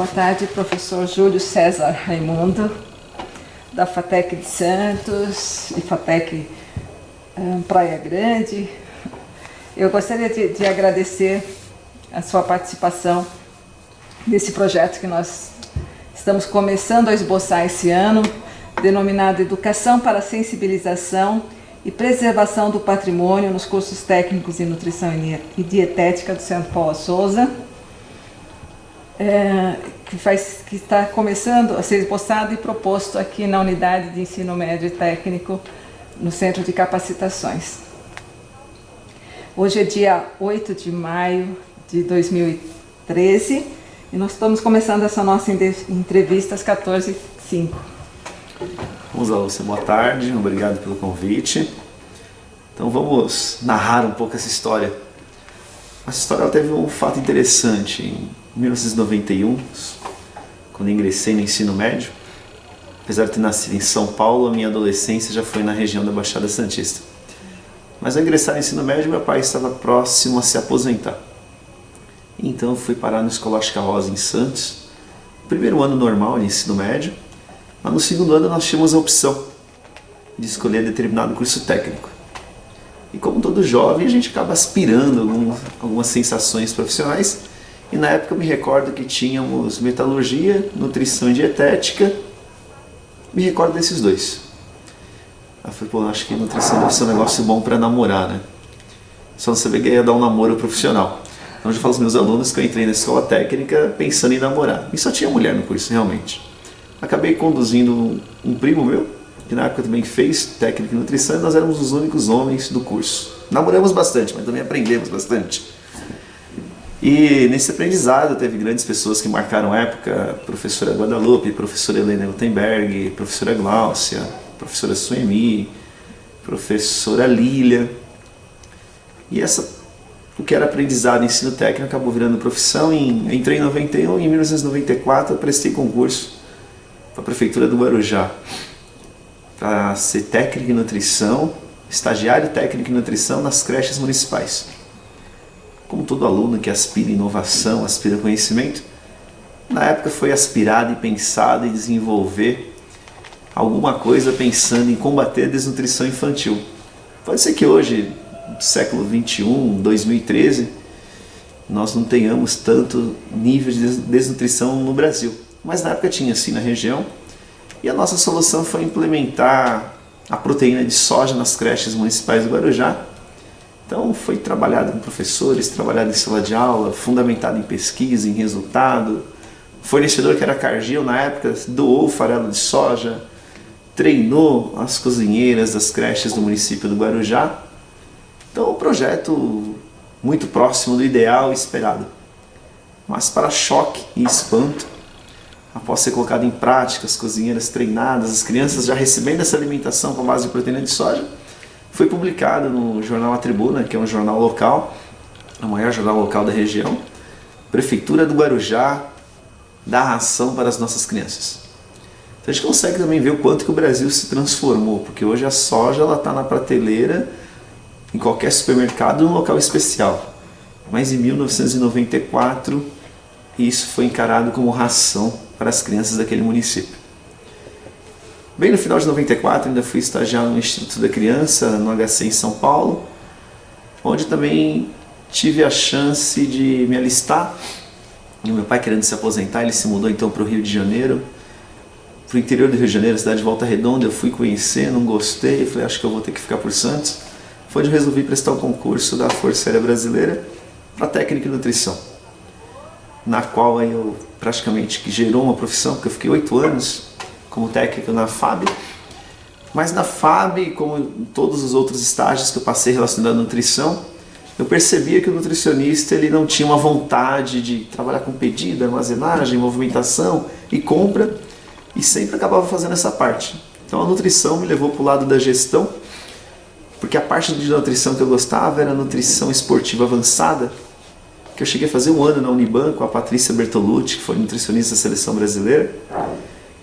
Boa tarde, professor Júlio César Raimundo, da FATEC de Santos e FATEC Praia Grande. Eu gostaria de agradecer a sua participação nesse projeto que nós estamos começando a esboçar esse ano, denominado Educação para a Sensibilização e Preservação do Patrimônio nos cursos técnicos em Nutrição e Dietética do Centro Paula Souza, que está começando a ser esboçado e proposto aqui na Unidade de Ensino Médio e Técnico no Centro de Capacitações. Hoje é dia 8 de maio de 2013 e nós estamos começando essa nossa entrevista às 14h05. Vamos lá, Lúcia, boa tarde, obrigado pelo convite. Então vamos narrar um pouco essa história. Essa história ela teve um fato interessante. Em 1991, quando ingressei no ensino médio, apesar de ter nascido em São Paulo, a minha adolescência já foi na região da Baixada Santista. Mas ao ingressar no ensino médio, meu pai estava próximo a se aposentar. Então eu fui parar no Escolástica Rosa em Santos, primeiro ano normal de ensino médio, mas no segundo ano nós tínhamos a opção de escolher determinado curso técnico. E como todo jovem, a gente acaba aspirando algumas sensações profissionais. E na época eu me recordo que tínhamos metalurgia, nutrição e dietética. Me recordo desses dois. Eu falei, acho que nutrição deve ser um negócio bom para namorar, né? Só não sabia que ia dar um namoro profissional. Então eu já falo aos meus alunos que eu entrei na escola técnica pensando em namorar. E só tinha mulher no curso, realmente. Acabei conduzindo um primo meu, que na época também fez técnica em nutrição, e nós éramos os únicos homens do curso. Namoramos bastante, mas também aprendemos bastante. E nesse aprendizado teve grandes pessoas que marcaram a época, professora Guadalupe, professora Helena Gutenberg, professora Gláucia, professora Suemi, professora Lília. E o que era aprendizado em ensino técnico acabou virando profissão. Entrei em 91 e em 1994 eu prestei concurso para a Prefeitura do Guarujá para ser técnico em nutrição, estagiário técnico em nutrição nas creches municipais. Como todo aluno que aspira inovação, aspira conhecimento, na época foi aspirado e pensado em desenvolver alguma coisa pensando em combater a desnutrição infantil. Pode ser que hoje, século 21, 2013, nós não tenhamos tanto nível de desnutrição no Brasil. Mas na época tinha sim na região. E a nossa solução foi implementar a proteína de soja nas creches municipais do Guarujá. Então foi trabalhado com professores, trabalhado em sala de aula, fundamentado em pesquisa, em resultado. O fornecedor, que era a Cargill na época, doou o farelo de soja, treinou as cozinheiras das creches do município do Guarujá. Então um projeto muito próximo do ideal e esperado. Mas para choque e espanto, após ser colocado em prática, as cozinheiras treinadas, as crianças já recebendo essa alimentação com base de proteína de soja, foi publicado no jornal A Tribuna, que é um jornal local, o maior jornal local da região. Prefeitura do Guarujá dá ração para as nossas crianças. Então a gente consegue também ver o quanto que o Brasil se transformou, porque hoje a soja está na prateleira em qualquer supermercado, em um local especial. Mas em 1994, isso foi encarado como ração para as crianças daquele município. Bem no final de 94, ainda fui estagiar no Instituto da Criança, no HC em São Paulo, onde também tive a chance de me alistar. E o meu pai, querendo se aposentar, ele se mudou então para o Rio de Janeiro, para o interior do Rio de Janeiro, cidade de Volta Redonda. Eu fui conhecer, não gostei, falei, acho que eu vou ter que ficar por Santos. Foi onde eu resolvi prestar o concurso da Força Aérea Brasileira para técnica em nutrição, na qual eu praticamente que gerou uma profissão, porque eu fiquei 8 anos como técnico na FAB. Mas na FAB, como em todos os outros estágios que eu passei relacionados à nutrição, eu percebia que o nutricionista ele não tinha uma vontade de trabalhar com pedido, armazenagem, movimentação e compra, e sempre acabava fazendo essa parte. Então a nutrição me levou para o lado da gestão, porque a parte de nutrição que eu gostava era a nutrição esportiva avançada, que eu cheguei a fazer um ano na Uniban com a Patrícia Bertolucci, que foi nutricionista da seleção brasileira,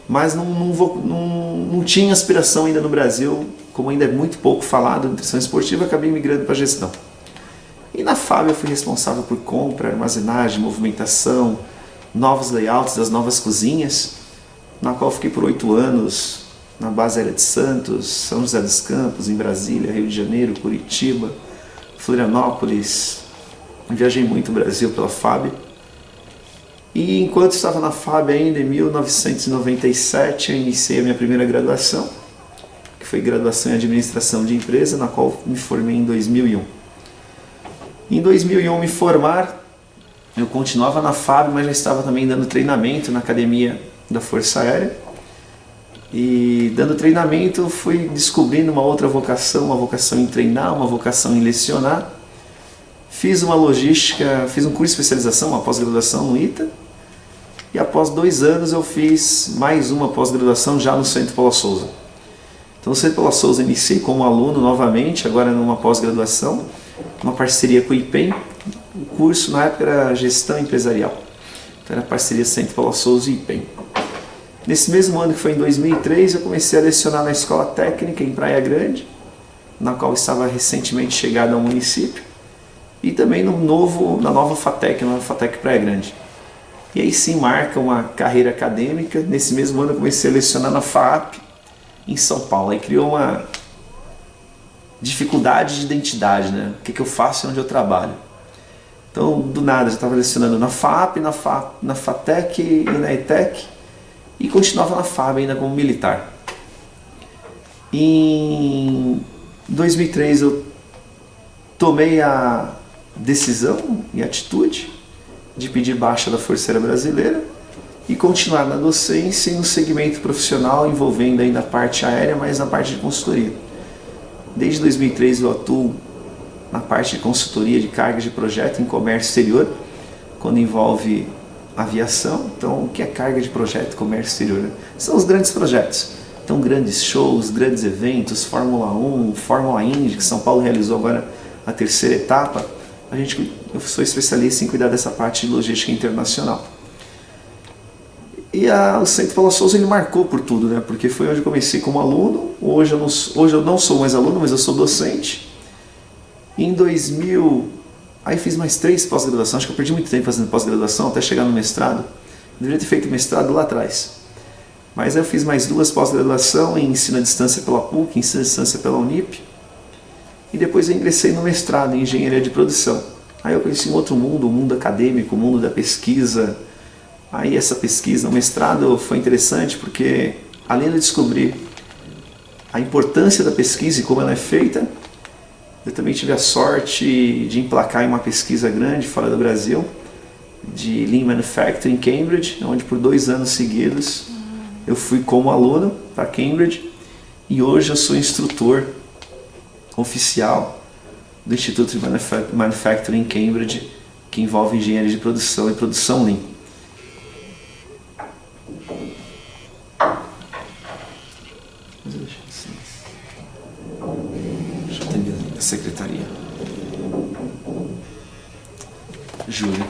mas não tinha aspiração ainda no Brasil, como ainda é muito pouco falado em nutrição esportiva, acabei migrando para a gestão. E na FAB eu fui responsável por compra, armazenagem, movimentação, novos layouts das novas cozinhas, na qual fiquei por 8 anos, na base aérea de Santos, São José dos Campos, em Brasília, Rio de Janeiro, Curitiba, Florianópolis. Viajei muito o Brasil pela FAB. E enquanto estava na FAB ainda, em 1997, eu iniciei a minha primeira graduação, que foi graduação em Administração de Empresa, na qual me formei em 2001. Em 2001, me formar, eu continuava na FAB, mas já estava também dando treinamento na Academia da Força Aérea. E dando treinamento, fui descobrindo uma outra vocação, uma vocação em treinar, uma vocação em lecionar. Fiz uma logística, fiz um curso de especialização, uma pós-graduação no ITA. E após 2 anos eu fiz mais uma pós-graduação já no Centro Paula Souza. Então no Centro Paula Souza iniciei como aluno novamente, agora numa pós-graduação, uma parceria com o IPEM. O curso na época era Gestão Empresarial. Então era parceria Centro Paula Souza e IPEM. Nesse mesmo ano, que foi em 2003, eu comecei a lecionar na Escola Técnica em Praia Grande, na qual estava recentemente chegado ao município, e também na nova FATEC, na FATEC Praia Grande. E aí sim marca uma carreira acadêmica. Nesse mesmo ano eu comecei a lecionar na FAAP, em São Paulo. Aí criou uma dificuldade de identidade, né? O que eu faço e onde eu trabalho. Então, do nada, eu estava lecionando na FAAP, na FATEC e na ETEC, e continuava na FAB ainda como militar. Em 2003 eu tomei a decisão e atitude de pedir baixa da Força Aérea Brasileira e continuar na docência e no segmento profissional, envolvendo ainda a parte aérea, mas na parte de consultoria. Desde 2003 eu atuo na parte de consultoria de cargas de projeto em comércio exterior, quando envolve aviação. Então, o que é carga de projeto, comércio exterior? Né? São os grandes projetos. Então, grandes shows, grandes eventos, Fórmula 1, Fórmula Indy, que São Paulo realizou agora a 3ª etapa. Eu sou especialista em cuidar dessa parte de logística internacional. E o Centro Paula Souza ele marcou por tudo, né? Porque foi onde eu comecei como aluno. Hoje eu não sou mais aluno, mas eu sou docente. Em 2000, aí fiz mais 3 pós-graduações. Acho que eu perdi muito tempo fazendo pós-graduação até chegar no mestrado. Eu deveria ter feito mestrado lá atrás. Mas eu fiz mais 2 pós-graduação em ensino à distância pela PUC, ensino à distância pela Unip. E depois eu ingressei no mestrado em engenharia de produção. Aí eu conheci um outro mundo, o mundo acadêmico, o mundo da pesquisa. Aí essa pesquisa, o mestrado foi interessante porque, além de descobrir a importância da pesquisa e como ela é feita, eu também tive a sorte de emplacar em uma pesquisa grande fora do Brasil, de Lean Manufacturing em Cambridge, onde por 2 anos seguidos eu fui como aluno para Cambridge e hoje eu sou instrutor oficial do Instituto de Manufacturing em Cambridge, que envolve engenharia de produção e produção Lean. Deixa eu atender a secretaria. Júlia.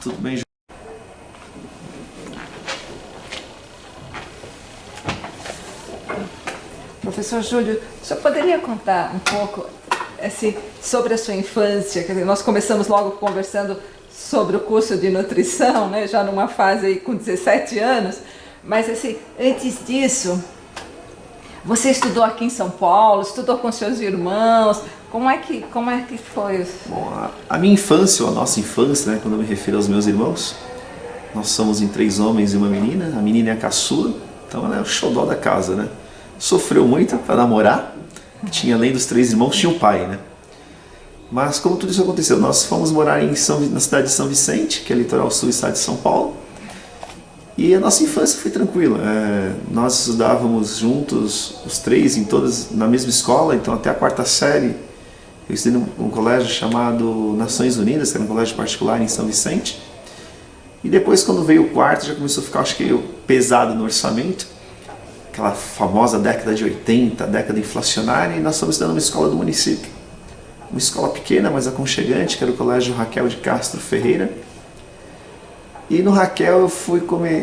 Tudo bem, Júlia? Professor Júlio, o senhor poderia contar um pouco sobre a sua infância? Quer dizer, nós começamos logo conversando sobre o curso de nutrição, né, já numa fase aí com 17 anos, mas assim, antes disso, você estudou aqui em São Paulo, estudou com seus irmãos, como é que foi? Bom, a minha infância, ou a nossa infância, né, quando eu me refiro aos meus irmãos, nós somos em 3 homens e uma menina, a menina é a caçula, então ela é o xodó da casa, né? Sofreu muito para namorar, tinha, além dos 3 irmãos, tinha o pai, né? Mas como tudo isso aconteceu, nós fomos morar na cidade de São Vicente, que é litoral sul do estado de São Paulo, e a nossa infância foi tranquila. Nós estudávamos juntos, os 3, na mesma escola, então até a 4ª série eu estudei num colégio chamado Nações Unidas, que era um colégio particular em São Vicente, e depois quando veio o 4º já começou a ficar, acho que, pesado no orçamento, aquela famosa década de 80, década inflacionária, e nós estamos estudando numa escola do município. Uma escola pequena, mas aconchegante, que era o Colégio Raquel de Castro Ferreira. E no Raquel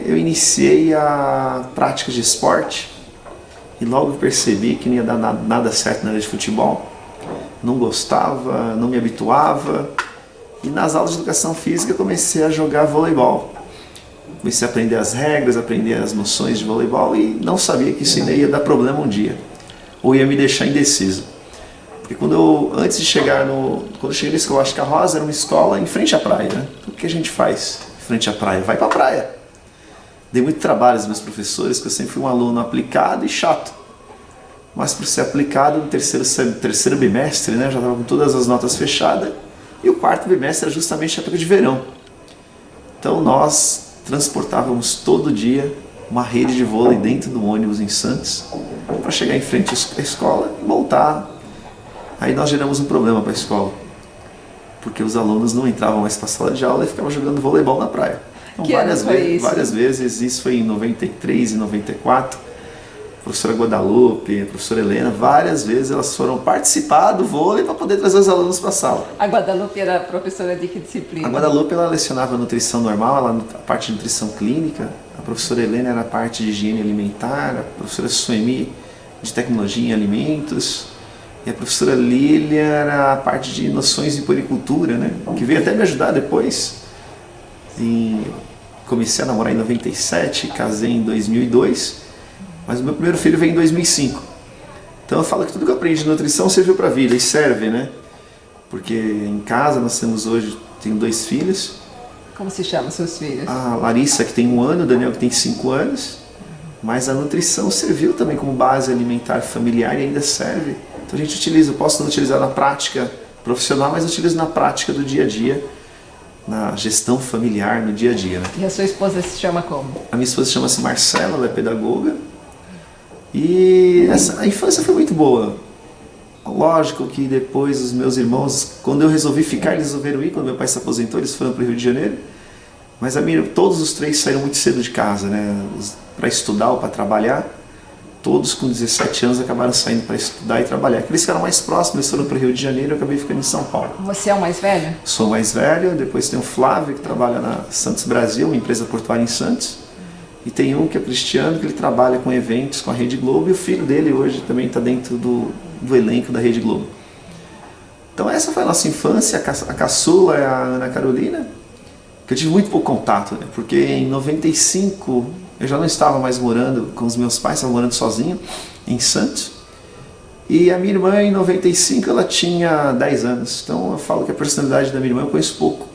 eu iniciei a prática de esporte e logo percebi que não ia dar nada certo na área de futebol. Não gostava, não me habituava. E nas aulas de educação física eu comecei a jogar voleibol. Comecei a aprender as regras, aprender as noções de voleibol e não sabia que isso ainda ia dar problema um dia. Ou ia me deixar indeciso. Porque antes de chegar quando eu cheguei na escola, acho que a Rosa era uma escola em frente à praia, né? Então, o que a gente faz em frente à praia? Vai pra praia. Dei muito trabalho aos meus professores, porque eu sempre fui um aluno aplicado e chato. Mas por ser aplicado no terceiro bimestre, né? Já estava com todas as notas fechadas. E o quarto bimestre era justamente a época de verão. Então nós transportávamos todo dia uma rede de vôlei dentro do ônibus em Santos para chegar em frente à escola e voltar. Aí nós geramos um problema para a escola, porque os alunos não entravam mais para a sala de aula e ficavam jogando voleibol na praia. Então, várias vezes, isso foi em 93 e 94, a professora Guadalupe, a professora Helena, várias vezes elas foram participar do vôlei para poder trazer os alunos para a sala. A Guadalupe era professora de que disciplina? A Guadalupe ela lecionava nutrição normal, a parte de nutrição clínica, a professora Helena era a parte de higiene alimentar, a professora Suemi de tecnologia em alimentos, e a professora Lília era a parte de noções de puericultura, né? Que veio até me ajudar depois. Comecei a namorar em 97, casei em 2002, mas o meu primeiro filho veio em 2005. Então eu falo que tudo que eu aprendi de nutrição serviu para a vida, e serve, né? Porque em casa nós tenho 2 filhos. Como se chamam seus filhos? A Larissa, que tem 1 ano, o Daniel, que tem 5 anos. Mas a nutrição serviu também como base alimentar familiar e ainda serve. Então a gente utiliza, eu posso não utilizar na prática profissional, mas eu utilizo na prática do dia a dia, na gestão familiar, no dia a dia. Né? E a sua esposa se chama como? A minha esposa chama-se Marcela, ela é pedagoga. E a infância foi muito boa. Lógico que depois os meus irmãos, quando eu resolvi ficar, eles resolveram ir. Quando meu pai se aposentou, eles foram para o Rio de Janeiro. Mas todos os 3 saíram muito cedo de casa, né? Para estudar ou para trabalhar. Todos com 17 anos acabaram saindo para estudar e trabalhar. Aqueles que eram mais próximos, eles foram para o Rio de Janeiro, eu acabei ficando em São Paulo. Você é o mais velho? Sou mais velho, depois tem o Flávio, que trabalha na Santos Brasil, uma empresa portuária em Santos. E tem um que é o Cristiano, que ele trabalha com eventos com a Rede Globo, e o filho dele hoje também está dentro do elenco da Rede Globo. Então essa foi a nossa infância, a caçula é a Ana Carolina, que eu tive muito pouco contato, né? Porque em 95 eu já não estava mais morando com os meus pais, estava morando sozinho em Santos. E a minha irmã em 95 ela tinha 10 anos, então eu falo que a personalidade da minha irmã eu conheço pouco.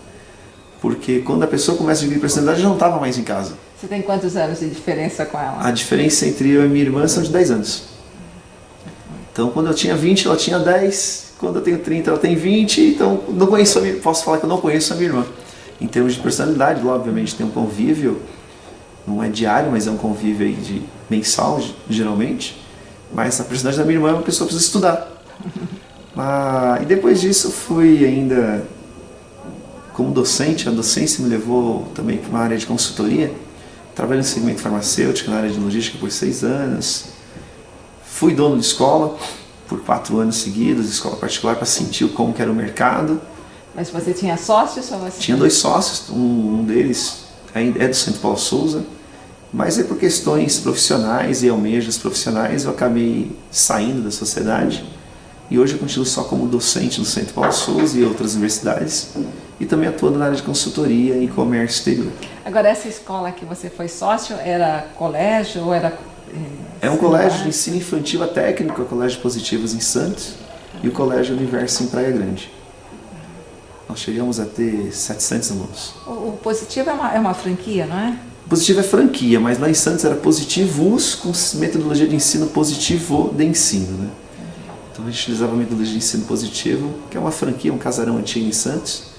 Porque quando a pessoa começa a adquirir personalidade, já não estava mais em casa. Você tem quantos anos de diferença com ela? A diferença entre eu e minha irmã são de 10 anos. Então, quando eu tinha 20, ela tinha 10. Quando eu tenho 30, ela tem 20. Então, posso falar que eu não conheço a minha irmã. Em termos de personalidade, obviamente, tem um convívio. Não é diário, mas é um convívio aí de mensal, geralmente. Mas a personalidade da minha irmã é uma pessoa que precisa estudar. E depois disso, fui ainda... Como docente, a docência me levou também para uma área de consultoria. Trabalhei no segmento farmacêutico, na área de logística por 6 anos. Fui dono de escola por 4 anos seguidos, escola particular, para sentir como que era o mercado. Mas você tinha sócios ou você... Tinha 2 sócios, um deles é do Centro Paulo Souza, mas por questões profissionais e almejas profissionais eu acabei saindo da sociedade. E hoje eu continuo só como docente no Centro Paulo Souza e outras universidades. E também atuando na área de consultoria e comércio exterior. Agora, essa escola que você foi sócio, era colégio ou era... É um colégio de ensino infantil a técnico, o Colégio Positivos em Santos e o Colégio Universo em Praia Grande. Nós chegamos a ter 700 alunos. O Positivo é uma franquia, não é? O Positivo é franquia, mas lá em Santos era Positivos com metodologia de ensino positivo de ensino, né? Então a gente utilizava a metodologia de ensino positivo, que é uma franquia, um casarão antigo em Santos.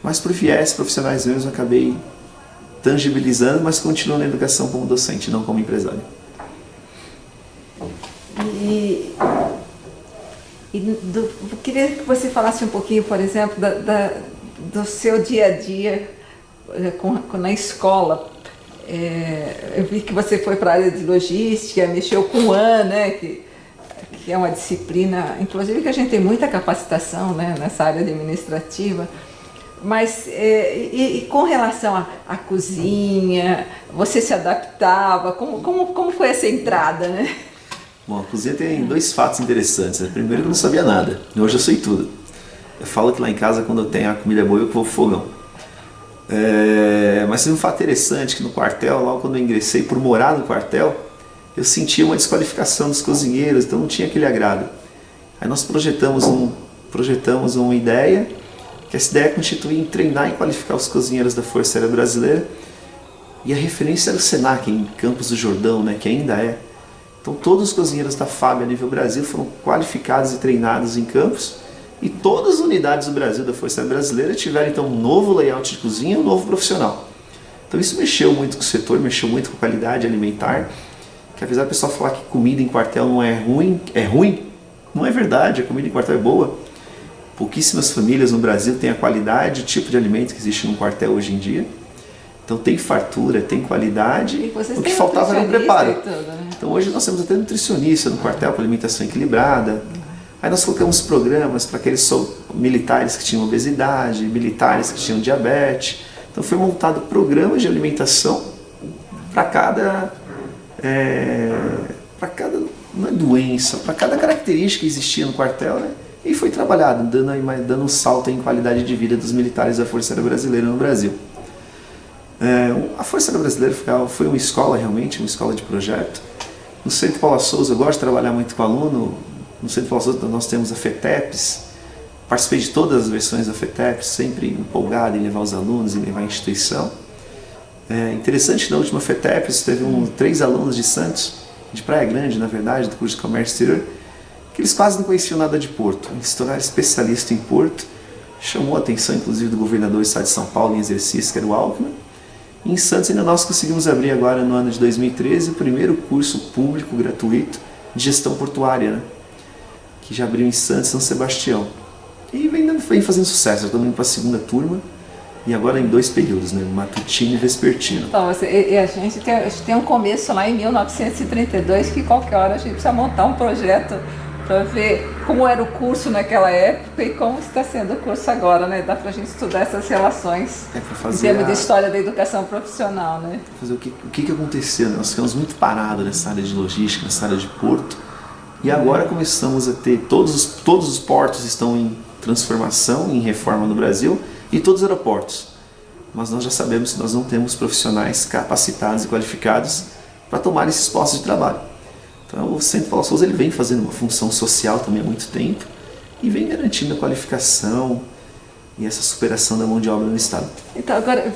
Mas por viés profissionais meus eu acabei tangibilizando, mas continuo na educação como docente, não como empresário. Eu queria que você falasse um pouquinho, por exemplo, do seu dia a dia na escola. Eu vi que você foi para a área de logística, mexeu com o AN, né, que é uma disciplina, inclusive, que a gente tem muita capacitação, né, nessa área administrativa. Mas, e com relação à cozinha, você se adaptava? Como foi essa entrada, né? Bom, a cozinha tem 2 fatos interessantes. Primeiro, que eu não sabia nada. Hoje eu sei tudo. Eu falo que lá em casa, quando eu tenho a comida boa, eu vou pro fogão. Mas teve um fato interessante, que no quartel, logo quando eu ingressei, por morar no quartel, eu sentia uma desqualificação dos cozinheiros, então não tinha aquele agrado. Aí nós projetamos uma ideia, que essa ideia constituía em treinar e qualificar os cozinheiros da Força Aérea Brasileira, e a referência era o Senac, em Campos do Jordão, né, que ainda é. Então todos os cozinheiros da FAB a nível Brasil foram qualificados e treinados em Campos, e todas as unidades do Brasil da Força Aérea Brasileira tiveram então um novo layout de cozinha e um novo profissional. Então isso mexeu muito com o setor, mexeu muito com a qualidade alimentar, que apesar do pessoal falar que comida em quartel não é ruim, não é verdade, a comida em quartel é boa. Pouquíssimas famílias no Brasil têm a qualidade, o tipo de alimento que existe no quartel hoje em dia. Então tem fartura, tem qualidade, o que faltava era o preparo. Tudo, né? Então hoje nós temos até nutricionista no quartel com alimentação equilibrada. Aí nós colocamos programas para aqueles militares que tinham obesidade, militares que tinham diabetes. Então foi montado programas de alimentação para cada não é doença, para cada característica que existia no quartel, né? E foi trabalhado, dando um salto em qualidade de vida dos militares da Força Aérea Brasileira no Brasil. A Força Aérea Brasileira foi uma escola realmente, uma escola de projeto. No Centro Paula Souza, eu gosto de trabalhar muito com aluno. No Centro Paula Souza nós temos a FETEPS, participei de todas as versões da FETEPS, sempre empolgado em levar os alunos, em levar a instituição. Interessante que na última FETEPS teve 3 alunos de Santos, de Praia Grande, na verdade, do curso de Comércio Exterior, que eles quase não conheciam nada de Porto. Eles se tornaram especialistas em Porto, chamou a atenção inclusive do governador do estado de São Paulo em exercício, que era o Alckmin. E em Santos ainda nós conseguimos abrir agora no ano de 2013 o primeiro curso público gratuito de gestão portuária, né? Que já abriu em Santos e São Sebastião. E vem fazendo sucesso, já estamos indo para a segunda turma, e agora em 2 períodos, né? Matutino e vespertino. Então, a gente tem um começo lá em 1932, que qualquer hora a gente precisa montar um projeto para ver como era o curso naquela época e como está sendo o curso agora, né? Dá para a gente estudar essas relações em termos de história da educação profissional, né? Fazer o que aconteceu, né? Nós ficamos muito parados nessa área de logística, nessa área de porto, e agora começamos a ter, todos os portos estão em transformação, em reforma no Brasil, e todos os aeroportos. Mas nós já sabemos que nós não temos profissionais capacitados e qualificados para tomar esses postos de trabalho. Então o Centro Paula Souza ele vem fazendo uma função social também há muito tempo e vem garantindo a qualificação e essa superação da mão de obra no Estado. Então agora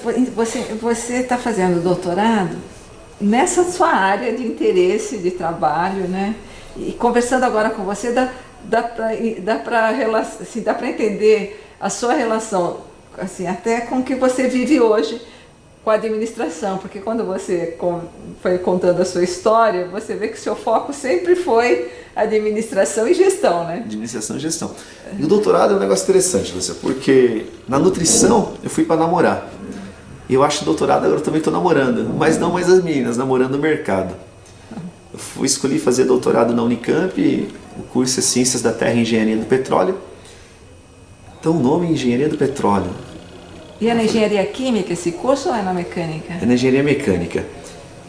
você está fazendo doutorado nessa sua área de interesse, de trabalho, né? E conversando agora com você, dá para entender a sua relação, assim, até com o que você vive hoje com a administração, porque quando você foi contando a sua história, você vê que o seu foco sempre foi administração e gestão, né? Administração e gestão. E o doutorado é um negócio interessante, Lúcia, porque na nutrição eu fui para namorar. E eu acho doutorado agora eu também estou namorando, mas não mais as meninas, namorando o mercado. Eu escolhi fazer doutorado na Unicamp, o curso é Ciências da Terra e Engenharia do Petróleo. Então o nome é Engenharia do Petróleo. E é na engenharia química esse curso ou é na mecânica? É na engenharia mecânica.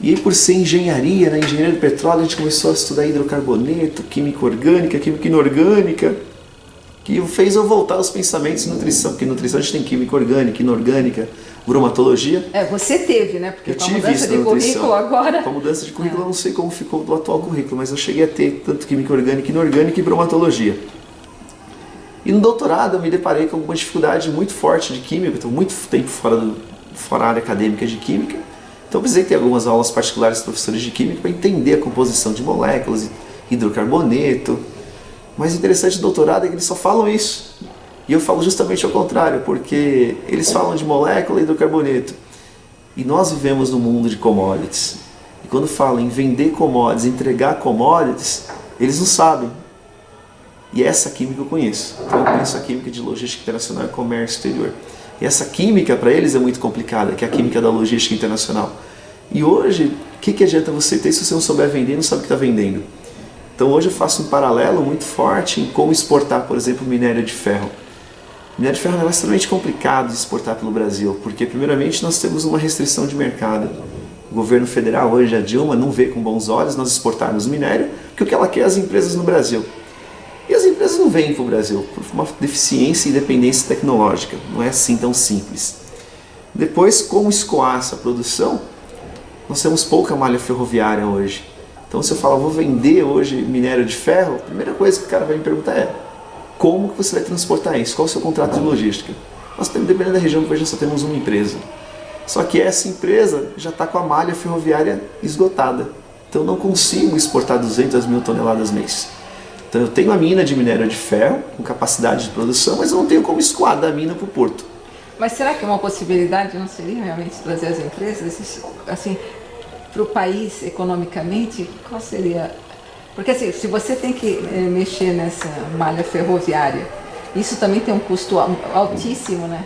E aí por ser engenharia, na engenharia do petróleo, a gente começou a estudar hidrocarboneto, química orgânica, química inorgânica, que fez eu voltar aos pensamentos de nutrição, porque em nutrição a gente tem química orgânica, inorgânica, bromatologia. Você teve, né? Porque eu com a mudança de currículo agora... Com a mudança de currículo eu não sei como ficou do atual currículo, mas eu cheguei a ter tanto química orgânica, inorgânica e bromatologia. E no doutorado eu me deparei com uma dificuldade muito forte de química, estou muito tempo fora da área acadêmica de química, então eu precisei ter algumas aulas particulares de professores de química para entender a composição de moléculas, hidrocarboneto. Mas o interessante do doutorado é que eles só falam isso. E eu falo justamente ao contrário, porque eles falam de molécula e hidrocarboneto. E nós vivemos num mundo de commodities. E quando falam em vender commodities, entregar commodities, eles não sabem. E essa química eu conheço. Então eu conheço a química de logística internacional e comércio exterior. E essa química para eles é muito complicada, que é a química da logística internacional. E hoje, o que adianta você ter se você não souber vender e não sabe o que está vendendo? Então hoje eu faço um paralelo muito forte em como exportar, por exemplo, minério de ferro. Minério de ferro é um negócio extremamente complicado de exportar pelo Brasil, porque primeiramente nós temos uma restrição de mercado. O governo federal, hoje a Dilma, não vê com bons olhos nós exportarmos minério, porque o que ela quer é as empresas no Brasil. E as empresas não vêm para o Brasil? Por uma deficiência e dependência tecnológica. Não é assim tão simples. Depois, como escoar essa produção? Nós temos pouca malha ferroviária hoje. Então, se eu falar, vou vender hoje minério de ferro, a primeira coisa que o cara vai me perguntar é: como que você vai transportar isso? Qual é o seu contrato de logística? Nós temos, dependendo da região, hoje só temos uma empresa. Só que essa empresa já está com a malha ferroviária esgotada. Então, eu não consigo exportar 200 mil toneladas mês. Então, eu tenho a mina de minério de ferro, com capacidade de produção, mas eu não tenho como escoar da mina para o porto. Mas será que uma possibilidade não seria realmente trazer as empresas, assim, para o país economicamente? Qual seria? Porque assim, se você tem que mexer nessa malha ferroviária, isso também tem um custo altíssimo, né?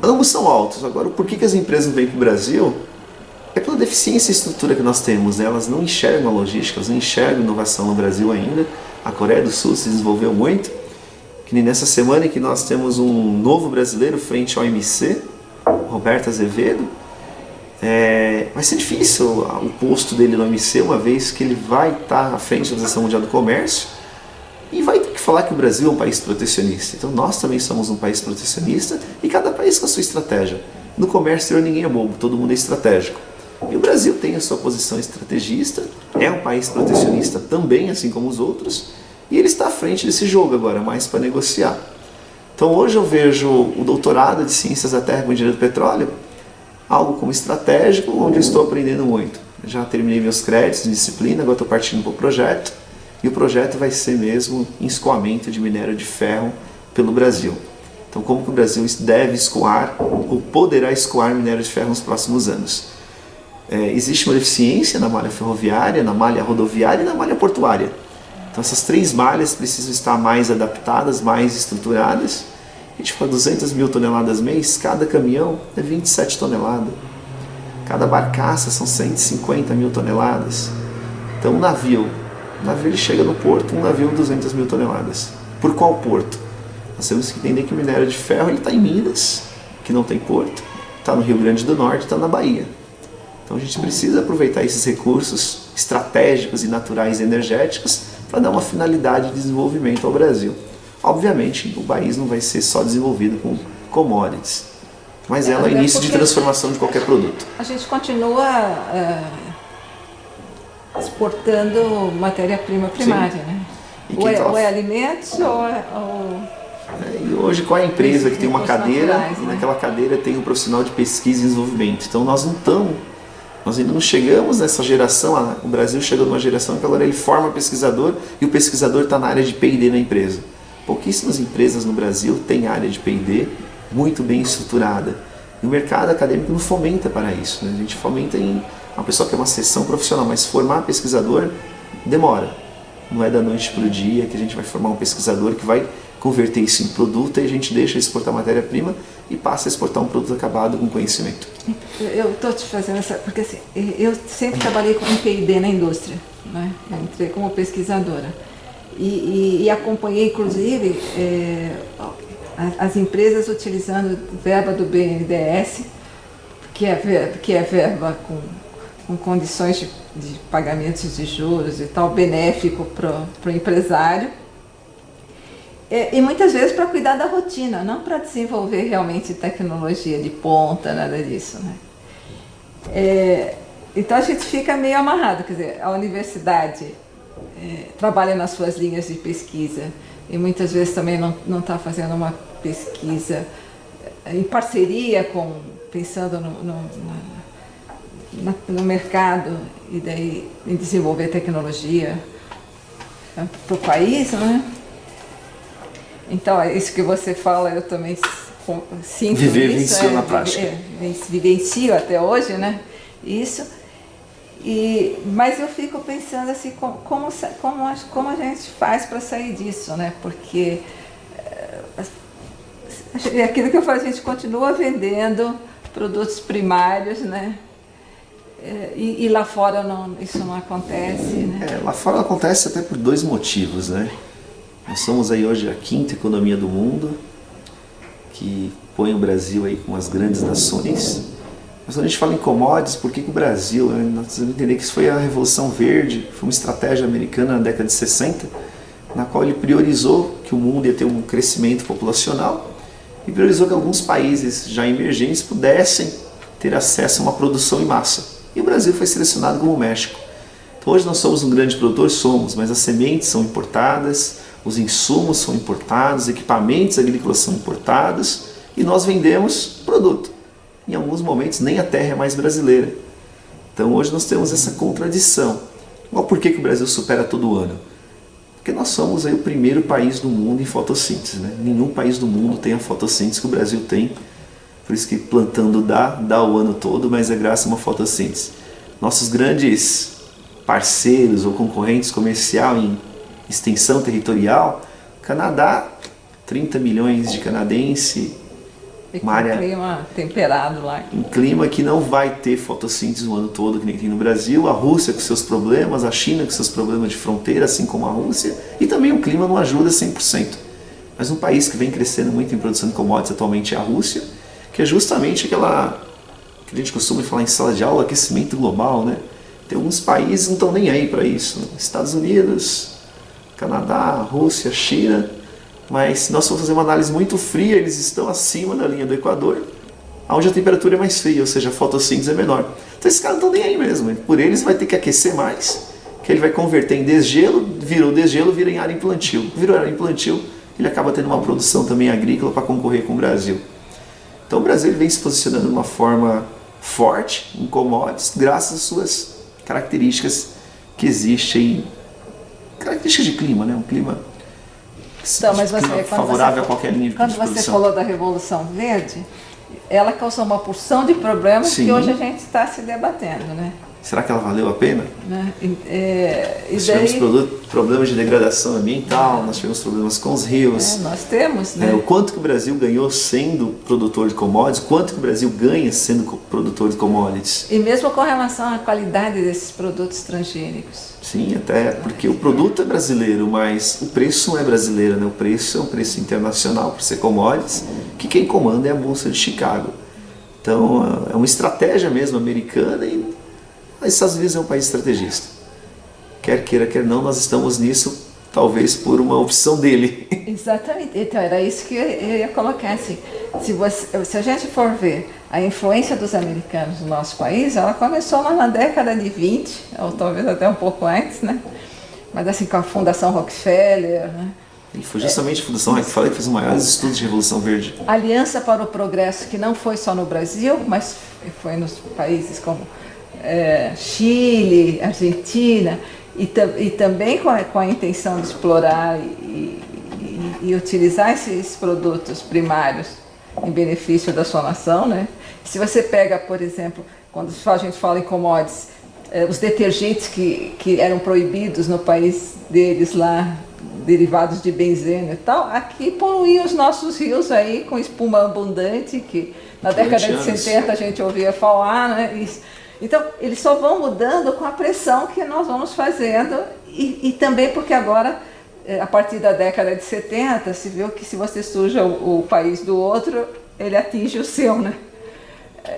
Ambos são altos. Agora, por que as empresas vêm para o Brasil? É pela deficiência e estrutura que nós temos, né? Elas não enxergam a logística, elas não enxergam inovação no Brasil ainda. A Coreia do Sul se desenvolveu muito. Que nem nessa semana em que nós temos um novo brasileiro frente ao OMC, Roberto Azevedo. Vai ser difícil o posto dele no OMC, uma vez que ele vai estar à frente da Organização Mundial do Comércio e vai ter que falar que o Brasil é um país protecionista. Então nós também somos um país protecionista e cada país com a sua estratégia. No comércio exterior ninguém é bobo, todo mundo é estratégico. E o Brasil tem a sua posição estrategista, é um país protecionista também, assim como os outros, e ele está à frente desse jogo agora, mais para negociar. Então hoje eu vejo o doutorado de Ciências da Terra com Engenharia do Petróleo algo como estratégico, onde eu estou aprendendo muito. Já terminei meus créditos de disciplina, agora estou partindo para o projeto, e o projeto vai ser mesmo em escoamento de minério de ferro pelo Brasil. Então como que o Brasil deve escoar, ou poderá escoar minério de ferro nos próximos anos? Existe uma deficiência na malha ferroviária, na malha rodoviária e na malha portuária. Então essas três malhas precisam estar mais adaptadas, mais estruturadas. A gente fala 200 mil toneladas mês, cada caminhão é 27 toneladas. Cada barcaça são 150 mil toneladas. Então um navio ele chega no porto, um navio 200 mil toneladas. Por qual porto? Nós temos que entender que o minério de ferro está em Minas, que não tem porto, está no Rio Grande do Norte, está na Bahia. Então a gente precisa aproveitar esses recursos estratégicos e naturais e energéticos para dar uma finalidade de desenvolvimento ao Brasil. Obviamente, o país não vai ser só desenvolvido com commodities, mas ela é o início de transformação de qualquer produto. A gente continua exportando matéria-prima primária, né? Ou é alimentos E hoje qual é a empresa que tem uma cadeira e naquela cadeira tem um profissional de pesquisa e desenvolvimento? Então nós ainda não chegamos nessa geração. O Brasil chegou numa geração que agora ele forma pesquisador e o pesquisador está na área de P&D na empresa. Pouquíssimas empresas no Brasil têm área de P&D muito bem estruturada. E o mercado acadêmico não fomenta para isso, né? A gente fomenta em uma pessoa que é uma seção profissional, mas formar pesquisador demora. Não é da noite para o dia que a gente vai formar um pesquisador que vai converter isso em produto e a gente deixa exportar matéria-prima e passa a exportar um produto acabado com conhecimento. Eu estou te fazendo essa... Porque assim, eu sempre trabalhei com P&D na indústria, né? Eu entrei como pesquisadora. E acompanhei, inclusive, as empresas utilizando verba do BNDES, que é verba com condições de pagamentos de juros e tal, benéfico para o empresário. E muitas vezes para cuidar da rotina, não para desenvolver realmente tecnologia de ponta, nada disso, né? Então a gente fica meio amarrado, quer dizer, a universidade trabalha nas suas linhas de pesquisa e muitas vezes também não está fazendo uma pesquisa em parceria pensando no mercado e daí em desenvolver tecnologia para o país, né? Então, isso que você fala, eu também sinto vivencio na prática. Vivencio até hoje, né? Isso. Mas eu fico pensando assim, como a gente faz para sair disso, né? Porque é aquilo que eu falo, a gente continua vendendo produtos primários, né? E lá fora isso não acontece, né? Lá fora acontece até por dois motivos, né? Nós somos aí hoje a quinta economia do mundo, que põe o Brasil aí com as grandes nações. Mas quando a gente fala em commodities, por que o Brasil? Nós precisamos entender que isso foi a Revolução Verde, foi uma estratégia americana na década de 60, na qual ele priorizou que o mundo ia ter um crescimento populacional e priorizou que alguns países já emergentes pudessem ter acesso a uma produção em massa. E o Brasil foi selecionado como o México. Então, hoje nós somos um grande produtor? Somos, mas as sementes são importadas, os insumos são importados, os equipamentos agrícolas são importados e nós vendemos produto. Em alguns momentos nem a terra é mais brasileira. Então hoje nós temos essa contradição. Por que o Brasil supera todo ano? Porque nós somos aí o primeiro país do mundo em fotossíntese, né? Nenhum país do mundo tem a fotossíntese que o Brasil tem. Por isso que plantando dá o ano todo, mas é graças a uma fotossíntese. Nossos grandes parceiros ou concorrentes comercial em extensão territorial, Canadá, 30 milhões de canadenses, uma área, um clima temperado lá. Um clima que não vai ter fotossíntese o ano todo, que nem tem no Brasil. A Rússia com seus problemas, a China com seus problemas de fronteira, assim como a Rússia. E também o clima não ajuda 100%. Mas um país que vem crescendo muito em produção de commodities atualmente é a Rússia, que é justamente aquela que a gente costuma falar em sala de aula, aquecimento global, né? Tem alguns países que não estão nem aí para isso, né? Estados Unidos, Canadá, Rússia, China. Mas se nós formos fazer uma análise muito fria, eles estão acima da linha do Equador, onde a temperatura é mais fria, ou seja, a fotossíntese é menor. Então esses caras não estão nem aí mesmo. Por eles vai ter que aquecer mais, que ele vai converter em desgelo, virou desgelo, vira em área em plantio. Virou área em plantio, ele acaba tendo uma produção também agrícola para concorrer com o Brasil. Então o Brasil ele vem se posicionando de uma forma forte em commodities, graças às suas características que existem, características de clima, né? Um clima então, mas você, favorável a qualquer linha de produção. Quando você falou da Revolução Verde, ela causou uma porção de problemas. Sim. Que hoje a gente está se debatendo, né? Será que ela valeu a pena? Né? Nós tivemos problemas de degradação ambiental, nós tivemos problemas com os rios. Nós temos, né? O quanto que o Brasil ganhou sendo produtor de commodities, quanto que o Brasil ganha sendo produtor de commodities. E mesmo com relação à qualidade desses produtos transgênicos. Sim, até porque o produto é brasileiro, mas o preço não é brasileiro, né? O preço é um preço internacional por ser commodities, que quem comanda é a Bolsa de Chicago. Então é uma estratégia mesmo americana e os Estados Unidos é um país estrategista. Quer queira, quer não, nós estamos nisso, talvez por uma opção dele. Exatamente. Então, era isso que eu ia colocar. Assim, se a gente for ver a influência dos americanos no nosso país, ela começou lá na década de 20, ou talvez até um pouco antes, né? Mas assim, com a Fundação Rockefeller, né? E foi justamente a Fundação Rockefeller que fez os maiores estudos de Revolução Verde. Aliança para o Progresso, que não foi só no Brasil, mas foi nos países como Chile, Argentina, e também com a intenção de explorar e utilizar esses produtos primários em benefício da sua nação, né? Se você pega, por exemplo, quando a gente fala em commodities, os detergentes que eram proibidos no país deles lá, derivados de benzeno e tal, aqui poluíam os nossos rios aí com espuma abundante, que na década de 70 a gente ouvia falar, né? Então, eles só vão mudando com a pressão que nós vamos fazendo e também porque agora, a partir da década de 70, se viu que se você suja o país do outro, ele atinge o seu, né?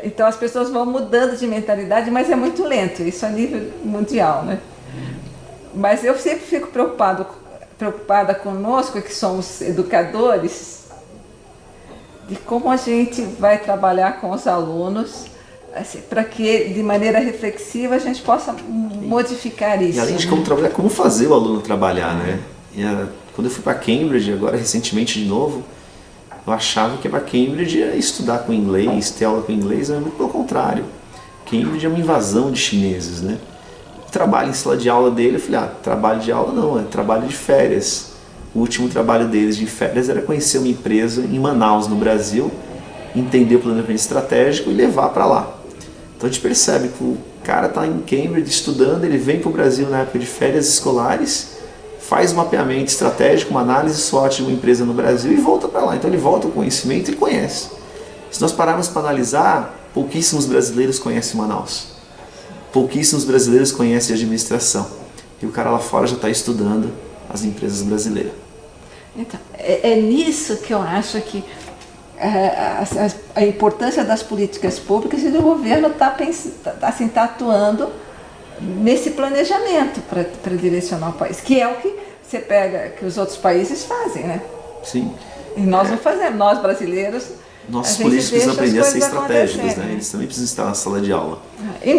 Então, as pessoas vão mudando de mentalidade, mas é muito lento, isso a nível mundial, né? Mas eu sempre fico preocupada conosco, que somos educadores, de como a gente vai trabalhar com os alunos, assim, para que de maneira reflexiva a gente possa modificar isso. E além de como trabalhar, como fazer o aluno trabalhar, né? Quando eu fui para Cambridge, agora recentemente de novo, eu achava que para Cambridge ia estudar com inglês, ter aula com inglês, mas muito pelo contrário. Cambridge é uma invasão de chineses, né? O trabalho em sala de aula dele, eu falei, trabalho de aula não, é trabalho de férias. O último trabalho deles de férias era conhecer uma empresa em Manaus, no Brasil, entender o planejamento estratégico e levar para lá. Então a gente percebe que o cara está em Cambridge estudando, ele vem para o Brasil na época de férias escolares, faz um mapeamento estratégico, uma análise SWOT de uma empresa no Brasil e volta para lá. Então ele volta com conhecimento e conhece. Se nós pararmos para analisar, pouquíssimos brasileiros conhecem Manaus. Pouquíssimos brasileiros conhecem a administração. E o cara lá fora já está estudando as empresas brasileiras. Então, é nisso que eu acho que a importância das políticas públicas e do governo está atuando nesse planejamento para direcionar o país, que é o que você pega que os outros países fazem, né? Sim. E nós não fazemos, nós brasileiros. Nossos a gente políticos precisam deixa as aprender a ser coisas estratégicos, né? acontecerem. Eles também precisam estar na sala de aula.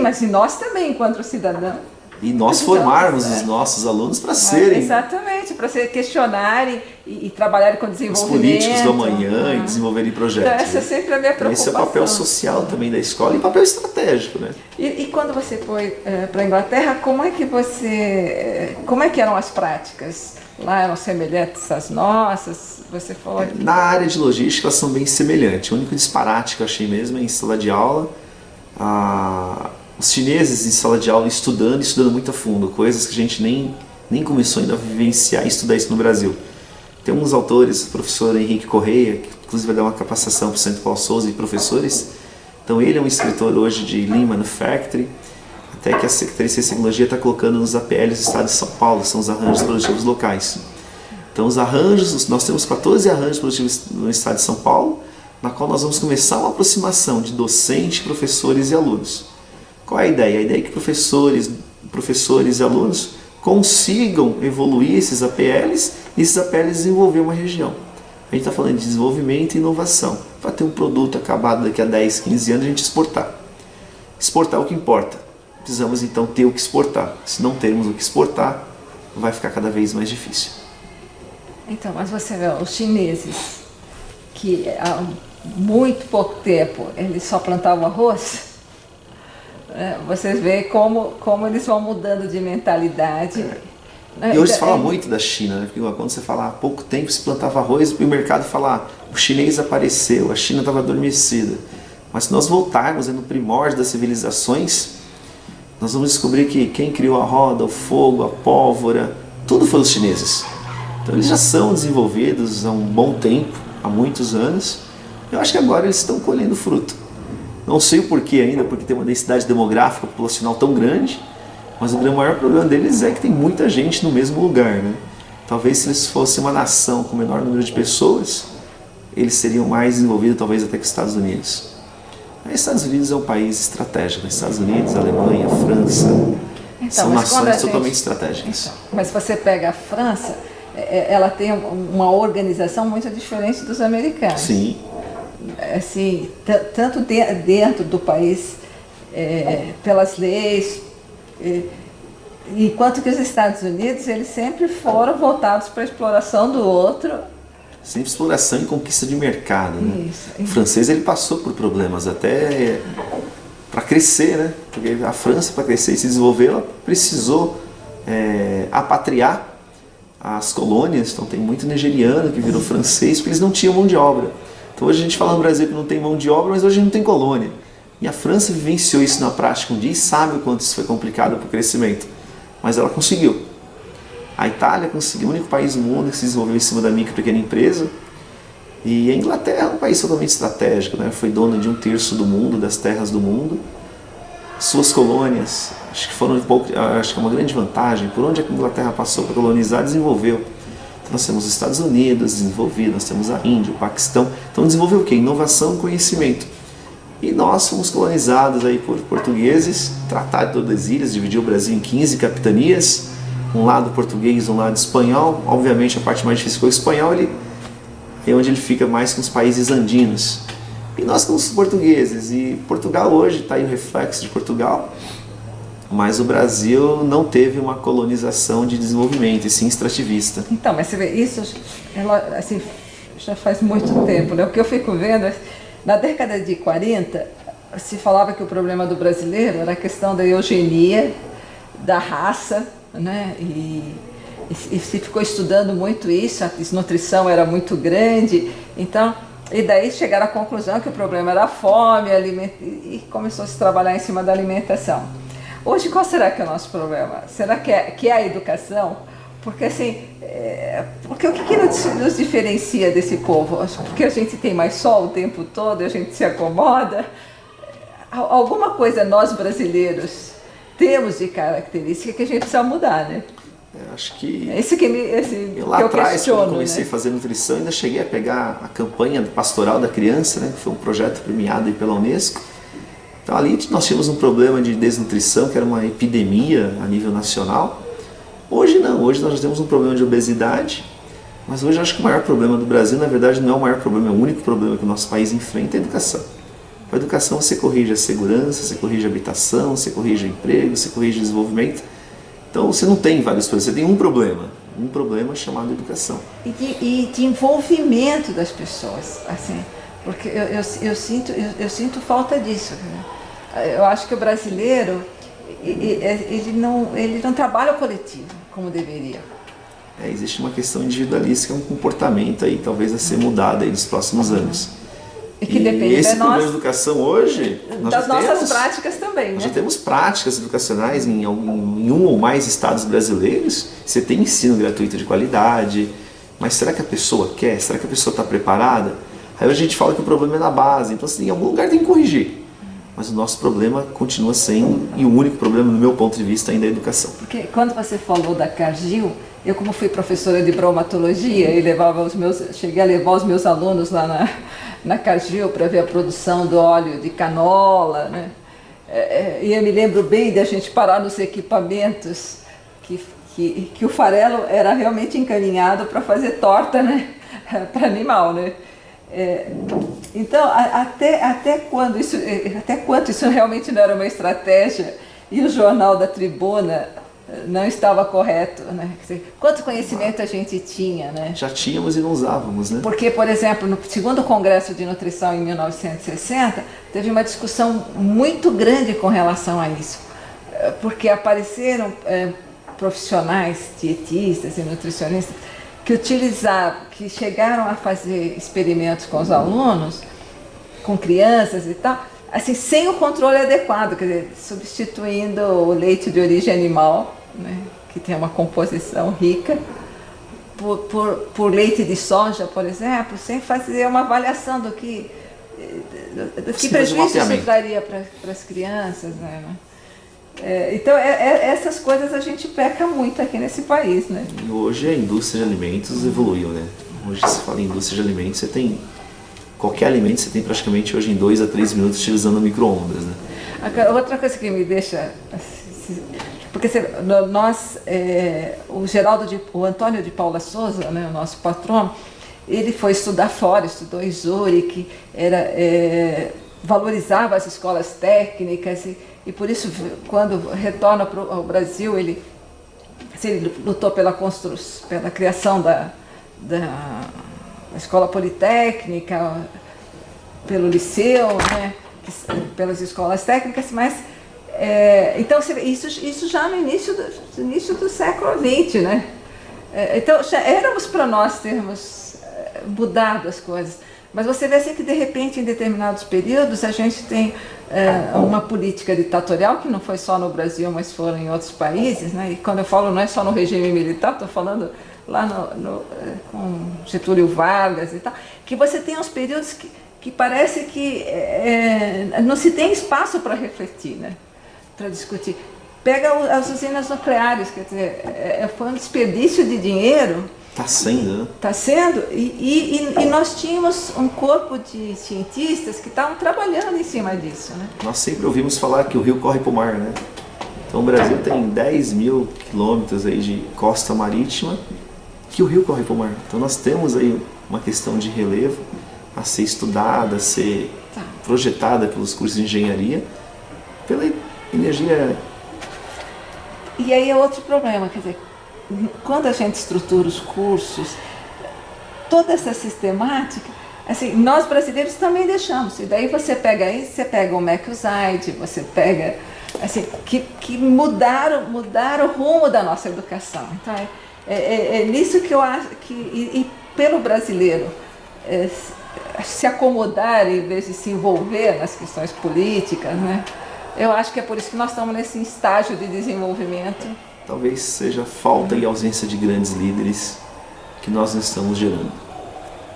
Mas e nós também, enquanto cidadão. E nós precisamos, formarmos os nossos alunos para serem exatamente, para se questionarem e trabalharem com os desenvolvimento. políticos do amanhã e desenvolverem projetos. Então, essa é sempre a minha Então, preocupação. esse é o papel social também da escola e papel estratégico, né? E quando você foi para a Inglaterra, como é que eram as práticas? Lá eram semelhantes às nossas? Você falou aqui. Na área de logística elas são bem semelhantes. O único disparate que eu achei mesmo é em sala de aula. Os chineses em sala de aula estudando muito a fundo, coisas que a gente nem começou ainda a vivenciar e estudar isso no Brasil. Tem uns autores, o professor Henrique Correia, que inclusive vai dar uma capacitação para o Centro Paulo Souza e professores. Então ele é um escritor hoje de Lean Manufacturing, até que a Secretaria de Ciência e Tecnologia está colocando nos APLs do Estado de São Paulo, são os arranjos produtivos locais. Então os arranjos, nós temos 14 arranjos produtivos no Estado de São Paulo, na qual nós vamos começar uma aproximação de docente, professores e alunos. Qual é a ideia? A ideia é que professores e alunos consigam evoluir esses APLs e esses APLs desenvolver uma região. A gente está falando de desenvolvimento e inovação, para ter um produto acabado daqui a 10, 15 anos a gente exportar. Exportar é o que importa. Precisamos então ter o que exportar. Se não termos o que exportar, vai ficar cada vez mais difícil. Então, mas você vê, os chineses, que há muito pouco tempo eles só plantavam arroz, vocês veem como eles vão mudando de mentalidade. E hoje se fala muito da China, né? Porque quando você fala há pouco tempo se plantava arroz, o mercado fala o chinês apareceu, a China estava adormecida. Mas se nós voltarmos no primórdio das civilizações, nós vamos descobrir que quem criou a roda, o fogo, a pólvora, tudo foi os chineses. Então eles já são desenvolvidos há um bom tempo, há muitos anos. Eu acho que agora eles estão colhendo fruto. Não sei o porquê ainda, porque tem uma densidade demográfica populacional tão grande, mas o maior problema deles é que tem muita gente no mesmo lugar, né? Talvez se eles fossem uma nação com menor número de pessoas, eles seriam mais desenvolvidos talvez até que os Estados Unidos. Os Estados Unidos é um país estratégico. Os Estados Unidos, Alemanha, França, são nações totalmente estratégicas. Então, mas se você pega a França, ela tem uma organização muito diferente dos americanos. Sim. Assim, tanto dentro do país, pelas leis, enquanto que os Estados Unidos eles sempre foram voltados para a exploração do outro. Sempre exploração e conquista de mercado, né? Isso. O francês ele passou por problemas até para crescer, né? Porque a França, para crescer e se desenvolver, ela precisou apatriar as colônias. Então tem muito nigeriano que virou francês porque eles não tinham mão de obra. Então hoje a gente fala no Brasil que não tem mão de obra, mas hoje não tem colônia. E a França vivenciou isso na prática um dia e sabe o quanto isso foi complicado para o crescimento. Mas ela conseguiu. A Itália conseguiu, o único país do mundo que se desenvolveu em cima da micro e pequena empresa. E a Inglaterra é um país totalmente estratégico, né? Foi dona de 1/3 do mundo, das terras do mundo. Suas colônias, acho que é uma grande vantagem. Por onde a Inglaterra passou para colonizar, desenvolveu. Então nós temos os Estados Unidos desenvolvidos, nós temos a Índia, o Paquistão. Então desenvolveu o quê? Inovação e conhecimento. E nós fomos colonizados aí por portugueses, Tratado de Tordesilhas, dividiu o Brasil em 15 capitanias, um lado português, um lado espanhol. Obviamente a parte mais difícil foi o espanhol, é onde ele fica mais com os países andinos. E nós com os portugueses, e Portugal hoje está aí o reflexo de Portugal, mas o Brasil não teve uma colonização de desenvolvimento, e sim extrativista. Então, mas você vê, isso assim, já faz muito tempo, né? O que eu fico vendo é, na década de 40, se falava que o problema do brasileiro era a questão da eugenia, da raça, né? E se ficou estudando muito isso, a desnutrição era muito grande, então, e daí chegaram à conclusão que o problema era a fome, e começou a se trabalhar em cima da alimentação. Hoje, qual será que é o nosso problema? Será que é a educação? Porque assim, porque o que nos diferencia desse povo? Porque a gente tem mais sol o tempo todo, a gente se acomoda? Alguma coisa nós brasileiros temos de característica que a gente precisa mudar, né? Acho que eu lá atrás, quando eu comecei, né? a fazer nutrição, ainda cheguei a pegar a campanha pastoral da criança, né, que foi um projeto premiado aí pela Unesco. Então ali nós tínhamos um problema de desnutrição, que era uma epidemia a nível nacional. Hoje não, hoje nós já temos um problema de obesidade, mas hoje eu acho que o maior problema do Brasil, na verdade, não é o maior problema, é o único problema que o nosso país enfrenta é a educação. Com a educação você corrige a segurança, você corrige a habitação, você corrige o emprego, você corrige o desenvolvimento. Então você não tem vários problemas, você tem um problema chamado educação. E de envolvimento das pessoas, assim, porque eu sinto falta disso. Né? Eu acho que o brasileiro, ele não trabalha o coletivo como deveria. Existe uma questão individualista, que é um comportamento aí, talvez a ser mudado aí nos próximos anos. E que depende esse problema de educação hoje, das nossas práticas também. Nós né? já temos práticas educacionais em um ou mais estados brasileiros. Você tem ensino gratuito de qualidade, mas será que a pessoa quer? Será que a pessoa está preparada? Aí a gente fala que o problema é na base, então assim, em algum lugar tem que corrigir. Mas o nosso problema continua sendo, e o único problema, no meu ponto de vista, ainda é a educação. Porque quando você falou da Cargill, eu como fui professora de bromatologia e cheguei a levar os meus alunos lá na Cargill para ver a produção do óleo de canola, né? E eu me lembro bem de a gente parar nos equipamentos que o farelo era realmente encaminhado para fazer torta, né? Para animal, né? Então, até quanto isso realmente não era uma estratégia e o jornal da Tribuna não estava correto, né? Quer dizer, quanto conhecimento a gente tinha, né? Já tínhamos e não usávamos, né? Porque, por exemplo, no segundo Congresso de Nutrição em 1960, teve uma discussão muito grande com relação a isso, porque apareceram profissionais, dietistas e nutricionistas que chegaram a fazer experimentos com os alunos, com crianças e tal, assim, sem o controle adequado, quer dizer, substituindo o leite de origem animal, né, que tem uma composição rica, por leite de soja, por exemplo, sem fazer uma avaliação do que prejuízo isso traria para as crianças. Né? Então, essas coisas a gente peca muito aqui nesse país. Né? E hoje a indústria de alimentos evoluiu, né? Hoje se fala em indústria de alimentos, você tem... Qualquer alimento você tem praticamente hoje em 2 a 3 minutos utilizando micro-ondas, né? Outra coisa que me deixa... Porque nós, o Antônio de Paula Souza, né, o nosso patrono, ele foi estudar fora, estudou em Zurique, valorizava as escolas técnicas e por isso, quando retorna ao Brasil, ele lutou pela criação da Escola Politécnica, pelo liceu, né, pelas escolas técnicas, mas então isso já no início do século XX, né? Então já éramos para nós termos mudado as coisas, mas você vê assim que de repente em determinados períodos a gente tem uma política ditatorial que não foi só no Brasil, mas foram em outros países, né? E quando eu falo não é só no regime militar, estou falando lá com Getúlio Vargas e tal, que você tem uns períodos que parece que não se tem espaço para refletir, né? Para discutir. Pega as usinas nucleares, quer dizer, foi um desperdício de dinheiro. Está sendo, né? Está sendo, e nós tínhamos um corpo de cientistas que estavam trabalhando em cima disso, né? Nós sempre ouvimos falar que o rio corre para o mar, né? Então o Brasil tem 10 mil quilômetros aí de costa marítima que o rio corre para o mar. Então nós temos aí uma questão de relevo a ser estudada, a ser projetada pelos cursos de engenharia, pela energia. E aí é outro problema, quer dizer, quando a gente estrutura os cursos, toda essa sistemática, assim, nós brasileiros também deixamos. E daí você pega o MacUSAID, você pega, assim, que mudaram o rumo da nossa educação. Então, é nisso que eu acho que, e pelo brasileiro se acomodar em vez de se envolver nas questões políticas, né? Eu acho que é por isso que nós estamos nesse estágio de desenvolvimento. Talvez seja falta e ausência de grandes líderes que nós não estamos gerando.